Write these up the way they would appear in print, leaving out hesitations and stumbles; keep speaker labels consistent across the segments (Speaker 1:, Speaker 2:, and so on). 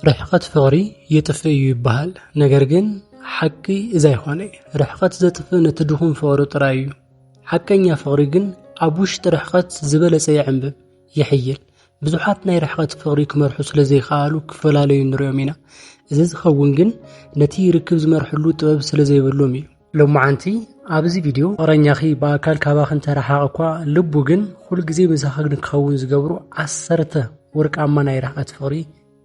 Speaker 1: رحقت فغري يطفئ يبሃል ነገር ግን حቂ እዛ ይኾነ رحقت ዘጥፍእ ነትድኹም ፈغሪ ጥራይ እዩ حቀኛ فغሪ ግን ኣብ ውሽጢ رحقت ዝበለጸ ይዕንብብ ይሕይል ብዙሓት ናይ رحقت فغሪ ክመርሑ ስለዘይኻሉ ክፈላለዩ ንሪኦም ኢና እዚ ዝኸውን ግን ነቲ ርክብ ዝመርሕሉ ጥበብ ስለዘይብሎም እዩ ሎማዓንቲ ኣብዚ ቪድዮ ፍቕረኛኺ በአካል ካባኽን ተረሓቕ እኳ ልቡ ግን ኩል ግዜ መሳኺ ንክኸውን ዝገብሩ 10 ወርቃማ ናይ رحقت فغሪ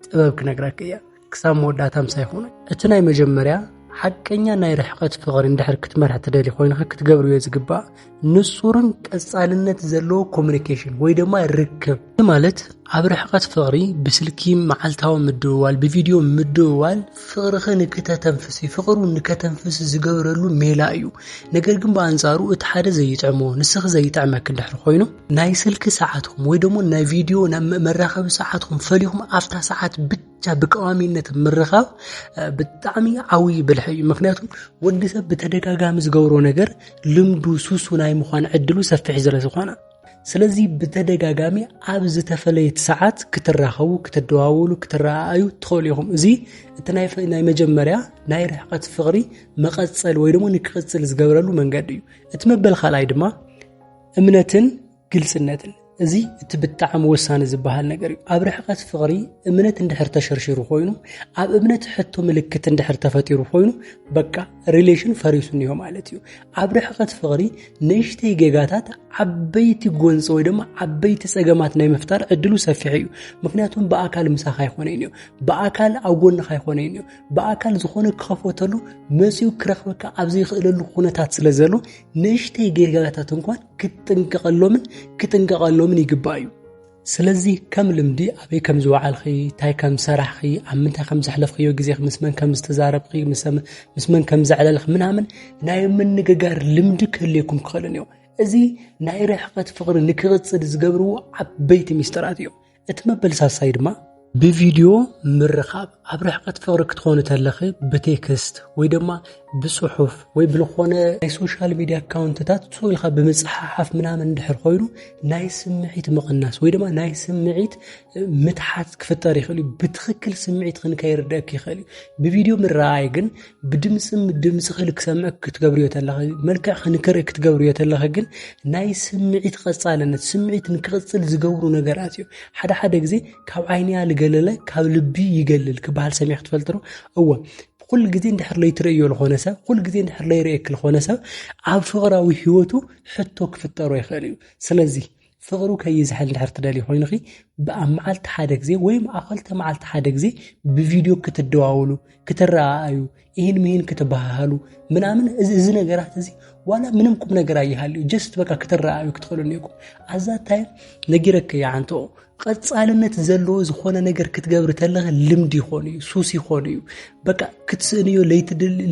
Speaker 1: ጥበብ ክነግረክ እያ ክሳብ መወዳእታ ሳይሆን እቲ ናይ መጀመርያ حቀኛ ናይ رحقت فغሪ እንድሕር ክትመርሕ ትደሊ ኮይንኻ ክትገብርዮ ዝግባእ ንጹርን ቀጻልነት ዘለዎ ኮሙኒኬሽን ወይ ድማ ርክብ ማለት ኣብ رحقت فغሪ ብስልኪ መዓልታዊ ምድውዋል ብቪድዮ ምድውዋል ፍቕርኺ ንክተተንፍስ ፍቕሩ ንከተንፍስ ዝገብረሉ ሜላ እዩ ነገር ግን በአንጻሩ እቲ ሓደ ዘይጥዕሞ ንስኺ ዘይጥዕመክ እንድሕር ኮይኑ ናይ ስልኪ ሰዓትኩም ወይ ደግሞ ናይ ቪድዮ መራኸቢ ሰዓትኩም ፈሊኹም ኣፍታ ሰዓት ብቻ ብቀዋሚነት ምርኻብ ብጣዕሚ ዓዊ ብልሕ እዩ ምክንያቱም ወዲ ሰብ ብተደጋጋሚ ዝገብሮ ነገር ልምዱ ሱሱ ናይ ምዃን ዕድሉ ሰፊሕ ስለዝኾነ ስለዚ ብተደጋጋሚ ኣብ ዝተፈለየት ሰዓት ክትራኸቡ ክትደዋወሉ ክትረኣዩ ትኽእሉኹም እዚ እቲ ናይ መጀመርያ ናይ رحقت فغሪ መቐጸል ወይ ደግሞ ንክቕጽል ዝገብረሉ መንገዲ እዩ እቲ መበል ካልኣይ ድማ እምነትን ግልጽነትን እዚ እቲ ብጣዕሚ ወሳኒ ዝበሃል ነገር እዩ ኣብ رحقت فغሪ እምነት እንድሕር ተሸርሽሩ ኮይኑ ኣብ እምነት ሕቶ ምልክት እንድሕር ተፈጢሩ ኮይኑ በቃ ሪሌሽን ፈሪሱ ንዮ ማለት እዩ ኣብ رحقت فغሪ ንእሽተይ ጌጋታት ዓበይቲ ጎንጽ ወይ ድማ ዓበይቲ ጸገማት ናይ መፍጠር ዕድሉ ሰፊሕ እዩ ምክንያቱም በአካል ምሳኻ ይኾነን እዩ በአካል ኣጎንኻ ይኾነን እዩ በአካል ዝኾነ ክኸፈተሉ መሲኡ ክረኽበካ ኣብ ዘይኽእለሉ ኩነታት ስለዘሎ ንእሽተይ ጌጋታት እንኳን ክትንቀቐሎምን ይግባእ እዩ ስለዚ ከም ልምዲ ኣበይ ከም ዝወዓልኺ ታይ ከም ሰራሕኺ ኣብ ምንታይ ከም ዘሕለፍኺዮ ግዜ ምስመን ከም ዝተዛረብኺ ምስመን ከም ዘዕለልኺ ምናምን ናይ ምንግጋር ልምዲ ክህልየኩም ክኽእልን እዩ እዚ ናይ رحقت فغሪ ንክቕጽል ዝገብርዎ ዓበይቲ ሚስጥራት እዮም እቲ መበል ሳሳይ ድማ ብቪድዮ ምርኻብ ኣብ رحقت فغሪ ክትኾኑ ተለኺ ብቴክስት ወይ ድማ ብጽሑፍ ወይ ብልኾነ ናይ ሶሻል ሚዲያ አካውንትታት ጽሑልኻ በመጽሐፍ ምናምን እንድሕር ኮይኑ ናይ ስምዒት መቕናስ ወይ ድማ ናይ ስምዒት ምትሓት ክፍጠር ይኽእል ብትኽክል ስምዒት ክንከይርዳክ ይኽእል ብቪድዮ ምርኣይ ግን ድምጽ ክሰምዕ ክትገብርዮ ተለኺ መልክዕ ክንክርኢ ክትገብርዮ ተለኺ ግን ናይ ስምዒት ቀጻልነት ስምዒት ንክቕጽል ዝገብሩ ነገራት እዩ ሓደ ግዜ ካብ ዓይንያ ልገለለ ካብ ልቢ ይገልል ክባሃል ሰሚዕ ክትፈልጥሩ እወ ኩል ግዜ እንድሕር ለይትርእዮ ለኾነ ሰብ ኩል ግዜ እንድሕር ለይርእየክ ለኾነ ሰብ ኣብ ፍቕራዊ ህይወቱ ሕቶ ክፍጠሩ ይኽእል እዩ ስለዚ ፍቕሩ ከይዝሐል እንድሕር ትደሊ ኮይንኺ ኣብ መዓልቲ ሓደ ግዜ ወይ ኣብ ክልተ መዓልቲ ሓደ ግዜ ብቪድዮ ክትደዋወሉ ክትረኣዩ ይህን ክትባሃሉ ምናምን እዚ ነገራት እዚ ዋላ ምንም ቁም ነገር ኣይሃልዩ ጀስት በቃ ክትረኣዩ ክትኽእሉ ነይኩም ኣዛታይ ነጊረክ ያንቶ ቀጻልነት ዘለዎ ዝኾነ ነገር ክትገብር ተለኸ ልምዲ ይኾን እዩ ሱስ ይኾን እዩ በቃ ክትስእንዮ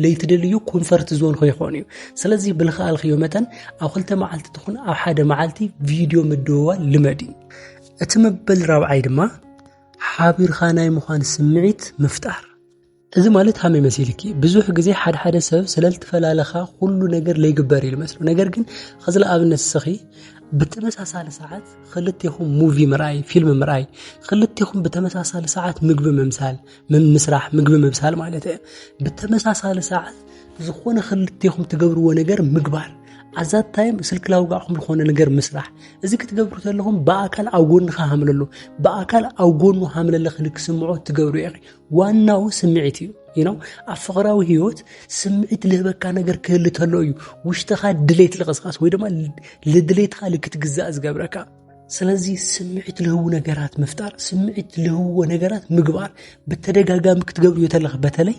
Speaker 1: ለይትደልዩ ኮንፈርት ዞን ይኾን እዩ ስለዚ ብልኻልኽዮ መጠን ኣብ ክልተ መዓልቲ ትኹን ኣብ ሓደ መዓልቲ ቪድዮ ምድውዋል ልመዲ እቲ መበል ራብዓይ ድማ ሓቢርኻ ናይ ምዃን ስምዒት ምፍጣር እዚ ማለት ሃመ መሲልኪ ብዙሕ ግዜ ሓደ ሰብ ስለልትፈላለኻ ሁሉ ነገር ለይግበር ይመስሉ ነገር ግን خزل ኣብነት ስኺ بتمساسال ساعات خلتيهم موفي مراي فيلم مراي خلتيهم بتمساسال ساعات مقب ممثال من مسرح مقب ممثال معناته بتمساسال ساعات زخونه خلتيهم تقبروا ነገር مقبار عزات تايم سلك لاوقعهم لخونه ነገር مسرح እዚ ክትገብሩ ተለኹም በአካል አውጎንኻ ሃምለሉ በአካል አውጎኑ ሃምለለ خلك ስምዑ ትገብሩ ይኺ ዋናው ስምዒት እዩ አፍቅራዊ ህይወት ስምዒት ለበካ ነገር ክህል ተሎ እዩ ውሽተኻ ድሌት ለቀስቃስ ወይ ድማ ለድሌትኻ ለክትግዛእ ዝገብረካ ስለዚ ስምዒት ለህው ነገራት መፍጣር ስምዒት ለህው ነገራት ምግባር በተደጋጋሚ ክትገብሩ የተለኸ በተለይ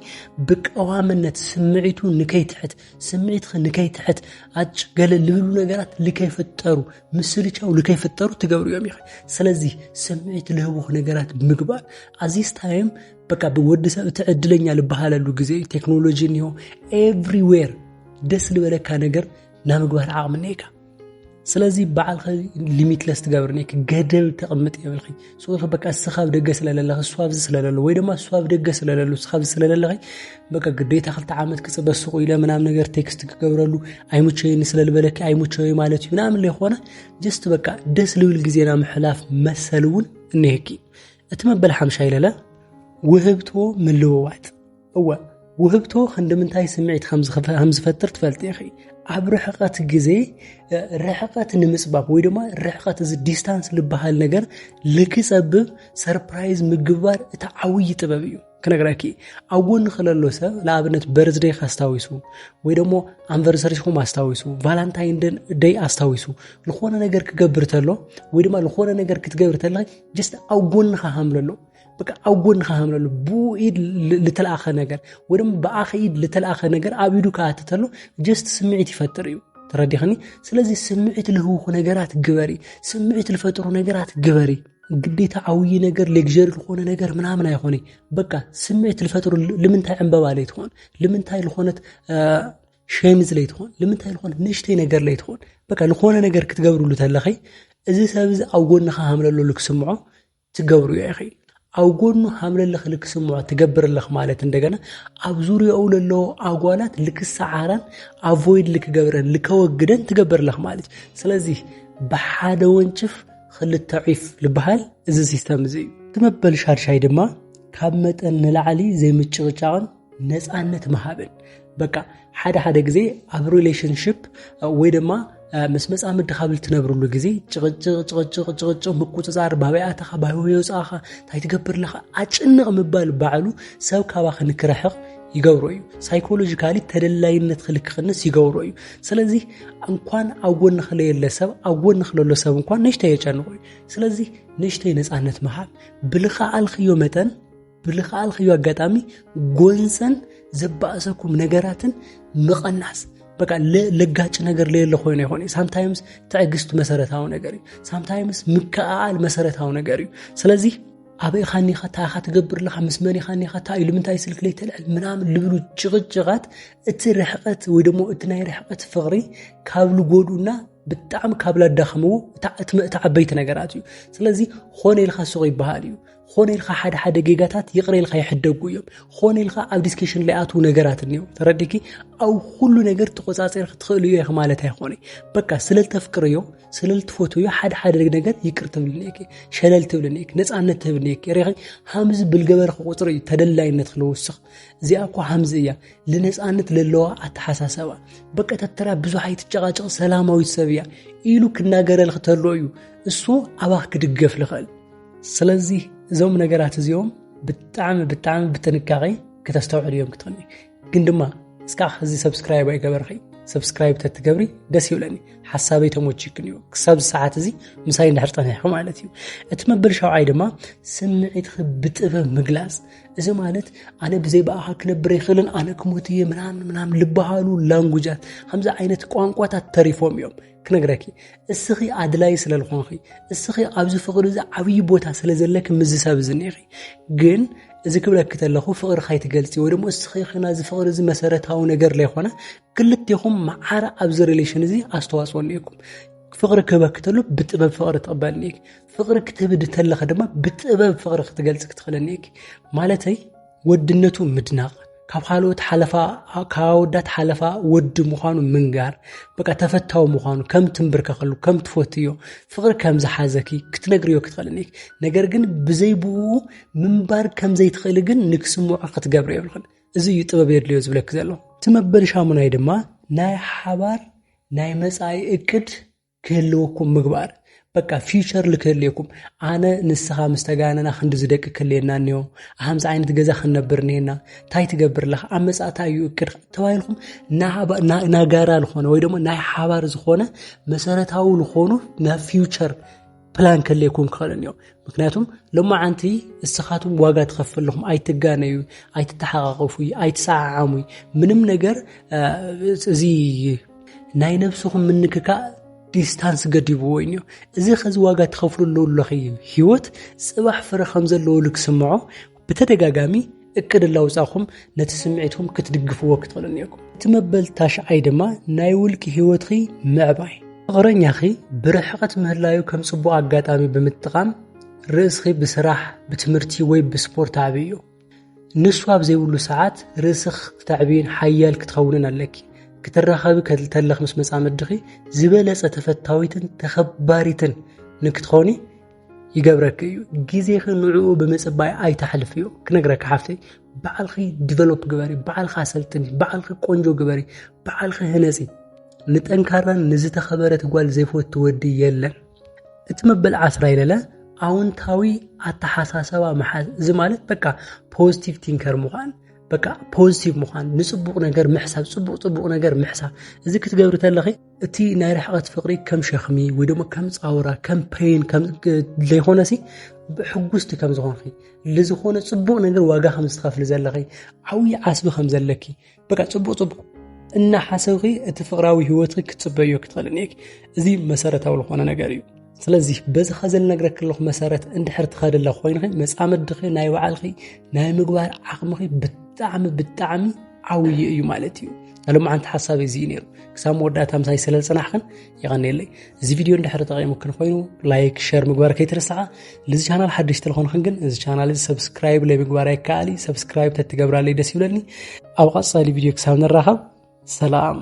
Speaker 1: በቀዋምነት ስምዒቱ ንከይትሕት ስምዒትኻ ንከይትሕት አጭ ገለል ልብሉ ነገራት ለከይፈጠሩ ምስልቻው ለከይፈጠሩ ትገብሩ እዮም ይኸ ስለዚ ስምዒት ለህው ነገራት ምግባር አዚስ ታይም በቃ በወድ ሰብ ተዕድለኛ ልባሃለሉ ጊዜ ቴክኖሎጂ ነው ኤቭሪዌር ደስ ልበለካ ነገር ናምግባር ዓቅምነካ ስለዚህ በዓልኸ ሊሚትለስ ትገብርነክ ገደብ ተቀምጥ ይብልኺ ሶፍ በቃ ስኻብ ደገ ስለለለህ ሷብ ስለለለ ወይ ድማ ሷብ ደገ ስለለሉ ስኻብ ስለለለህ በቃ ግዴታ ክልተ ዓመት ክጽበስቁ ኢለ ምናም ነገር ቴክስት ክገብረሉ አይሙቸይን ስለልበለክ አይሙቸይ ማለት ምናም ለሆነ ጀስት በቃ ደስ ልብል ጊዜና መሕላፍ መሰልውን እንሄኪ እትመበል 50 ይለለ وهبتو من لوات هو وهبتو خندمنتاي سمعت خمس فتر تفلت يا أخي عبر رحقات جزء رحقات نمسباب ويدما رحقات إذا ديستانس لبهال نجار لك سبب سربرايز مجبر تعوي تبابيو كنا قراكي أول خلال لسه لعبنت بيرثداي خاستاويسو ويدما أنفرساريشهم أستاويسو فالنتاين داي أستاويسو لخوانا نجار كجبرتلو ويدما لخوانا نجار كتجبرتلو جست أول خامللو بقى أول خامللو بو إيد لتلاخ نجار ويدما بآخيد لتلاخ نجار أبيدو كاتتلو جست سمعتي فتريو ترديخني سلازي سمعت له نجارات جبري سمعت الفترة نجارات جبري قديت عوي نجار لجير الخونة نجار من عمنا يخوني بقى سمعت الفترة لمنتاي عنبابا ليتخون لمنتاي الخونة شيمز ليتخون لمنتاي الخونة نشتي نجار ليتخون بقى الخونة نجار كتجبروا له تلاخي إذا سابز أوجون خامل له لك سمعه تجبروا يا أخي أوجون حامل لك لك سمعه تجبر لك مالت عندنا أبزوري أول له أقوالات لك السعاران أفويد لك جبران لك وجدان تجبر لك مالت سلازي بحدا ونشوف خلت تعيف لبهال إذا سيستم زي تمبل شهر شاي دما كمت أن العلي زي متشغشان ناس عنت مهابن بقى حدا جزي أب ريليشنشيب ويدما مسمس عم تخابل تنبرو له جزي تغ بقوتزار بابيات خبايو يوصاخه تاي تجبر لها أجنق مبال بعلو سو كواخ نكرحق يقوروا سايكولوجيكالي تدلاينت خلك خنس يقوروا سلازي انكوان أول نخلي اللسب أول نخلو اللسب انكوان نشتي يجانوي سلازي نشتي نسعنت محال بلخاء الخيو متن بلخاء الخيو قطامي قونسن زبأسكم نجراتن مقناس بقى لقاش نجر ليه اللي خوينا يخوني sometimes تعجزت مسارتها ونجري sometimes مكعال مسارتها ونجري سلازي أبي خاني خطا خاتقبر لها مسماني خاني خطا إلى من تاي سلك لي تلعب منام اللي بلو جغجغات اترحقت ويدمو اتناي رحقت فغري كابلو قودونا بالتعم كابلا دخمو تعبيت نجراتيو سلازي خوني الخا بهاليو خوني الخا حدا جيجاتات يقري الخا يحدقو يوم خوني الخا اب ديسكشن لياتو نجرات نيو ترديكي او كل نجر تقصاصير تخلو يخ مالتها خوني بقى سلل تفكريو سلل تفوتو حدا نجر يقرت بلنيكي شللت بلنيك نصانت بلنيك ريخي حمز بالجبر قطري تدلاينت خلو وسخ زي اكو حمزيه لنصانت للو اتحساسوا بقى تترا بزو حيت تجاجق سلاماوي سبيا إلو كناجر الختلويو السو أباخ كدقف لخال سلازي زوم نجارات زيوم بتعمل بتنكاغي كتستوعب اليوم كتغني قندما اسكاخ زي سبسكرايب اي قبرخي سبسكرايب تتقبري دس يولاني حسابي تموتشيكنيو كساب ساعات زي مساي نحرطاني حكم مالتيو اتمبل شوعي دما سمعت بطبب مغلاص اذا مالت انا بزي باخ كنبر يخلن انا كموتيه منام لبهالو لانجوجات همزه عينت قوانقوات تريفوم يوم كنغركي اسخي ادلاي سلالخونخي اسخي ابز فقر ز عبي بوتا سلازلك مزساب زنيخي ግን እዚ ክብለክ ተለኹ ፍቅር ኻይ ትገልጽ ወይ ደሞ እስኺ ኺና እዚ ፍቅር እዚ መሰረታዊ ነገር ላይ ሆነ ክልቴኹም ማዓራ ኣብዚ ሪሌሽን እዚ ኣስተዋጽኦ ኣለኩም ፍቅር ክበክ ተሉ ብጥበብ ፍቅር ተቀበልኒክ ፍቅር ክትብድ ተለኸ ደማ ብጥበብ ፍቅር ክትገልጽ ክትኸለኒክ ማለተይ ወድነቱ ምድናቕ ካብ ሓሎት ሓለፋ ካወዳት ሓለፋ ወድ ምዃኑ ምንጋር በቃ ተፈታው ምዃኑ ከም ትምብርከኸሉ ከም ትፎትዮ ፍቅር ከም ዝሓዘኪ ክትነግሪዮ ክትኸለኒክ ነገር ግን ብዘይቡ ምንባር ከም ዘይትኽእል ግን ንክስምዖ ክትገብር ይብልኽን እዚ ጥበብ የድልዮ ዝብለክ ዘሎ ትመበል ሻሙናይ ድማ ናይ ሓባር ናይ መጻኢ እቅድ ክህልወኩም ምግባር በቃ ፊውቸር ልክልየኩም አነ ንስኻ መስተጋነና ክንድ ዝደቅ ክልየና ንዮ አምዛ አይነት ገዛ ክንነብርኒና ታይ ትገብርለህ አመጻታዩ እቅድ ተባይልኩም ናጋራ ልኾነ ወይ ደሞ ናይ ሓባር ዝኾነ መሰረታው ልኾኑ ና ፊውቸር ፕላን ክልየኩም ክኸለንዮ ምክንያቱም ለማዓንቲ እስኻቱም ዋጋ ተኸፍልኩም አይትጋነዩ አይትተሐቃቀፉ አይትሳዓሙ ምንም ነገር እዚ ናይ ነፍስኩም ምንክካ ዲስታንስ ገዲቡ ወይኒዮ እዚ ኸዚ ዋጋ ተኸፍሉሉ ለኺ ህይወት ጽባሕ ፍረ ከም ዘለዎ ልክስምዖ በተደጋጋሚ እቅድ ላውጻኹም ነቲ ስምዒትኩም ክትድግፍዎ ክትኸለኒኩም ትመበል ታሽዓይ ድማ ናይ ውልቂ ህይወትኺ ምዕባይ ፍቅረኛኺ ብርሕቀት ምህላዩ ከም ጽቡቕ አጋጣሚ ብምጥቃም ርእስኺ ብስራሕ ብትምህርቲ ወይ ብስፖርት ዓብዩ ንሱ ኣብ ዘይብሉ ሰዓት ርእስኽ ክትዕብይን ሓያል ክትኸውንን ኣለኪ كترخبي كتلخ مس مسامدخي زبلصه تفتاويتن تخباريتن نكتخوني يقبرك جزيخ نوعه بمصباي أي تحلفيه كنقرأك حفتي بعلخي ديفلوب جباري بعلخي سلطني بعلخي قنجو جباري بعلخي هنسي نتأنكرن نزت خبرت قال زيفوت تودي يلا اتمبل عسرائيل لا አዎንታዊ አተሐሳሰባ ዝማለት በቃ ፖዚቲቭ ቲንከር መሆን በቃ ፖዚቲቭ መሆን ንጽቡቅ ነገር መሕሳብ ጽቡቅ ነገር መሕሳብ እዚ ክትገብር ተለኺ እቲ ናይ ርሕቀት ፍቅሪ ከም ሸኽሚ ወይ ደሞ ከም ጻውራ ከም ፔን ከም ለይሆነሲ ሕጉስቲ ከም ዝኾንኺ ለዝኾነ ጽቡቅ ነገር ዋጋ ከም ዝትኸፍል ዘለኺ ዓውይ ዓስቢ ከም ዘለኪ በቃ ጽቡቅ እና ሓሰብኺ እቲ ፍቅራዊ ህይወትኺ ክትጽበዮ ክትኸልኒክ እዚ መሰረታዊ ዝኾነ ነገር እዩ ስለዚህ በዚ ኸዘል ነግረክ ለኹ መሰረት እንድሕር ትኸድለ ኮይንኺ መጻመድኺ ናይ ባዕልኺ ናይ ምግባር ዓቕምኺ ብጣዕሚ ዓውይ እዩ ማለት እዩ ለማዓንቲ ሓሳብ እዚ ነይሩ ክሳብ መወዳእታ ምሳይ ስለጽናሕክን ይቐኒለይ እዚ ቪድዮ እንድሕር ተቐይሙክን ኮይኑ ላይክ ሼር ምግባር ከይትረሳዓ ለዚ ቻናል ሓድሽ ተልኾንክን ግን እዚ ቻናል እዚ ሰብስክራይብ ለይ ምግባር ኣይከኣሊ ሰብስክራይብ ተትገብራለይ ደስ ይብለኒ ኣብ ቀጻሊ ቪድዮ ክሳብ ንራኸብ ሰላም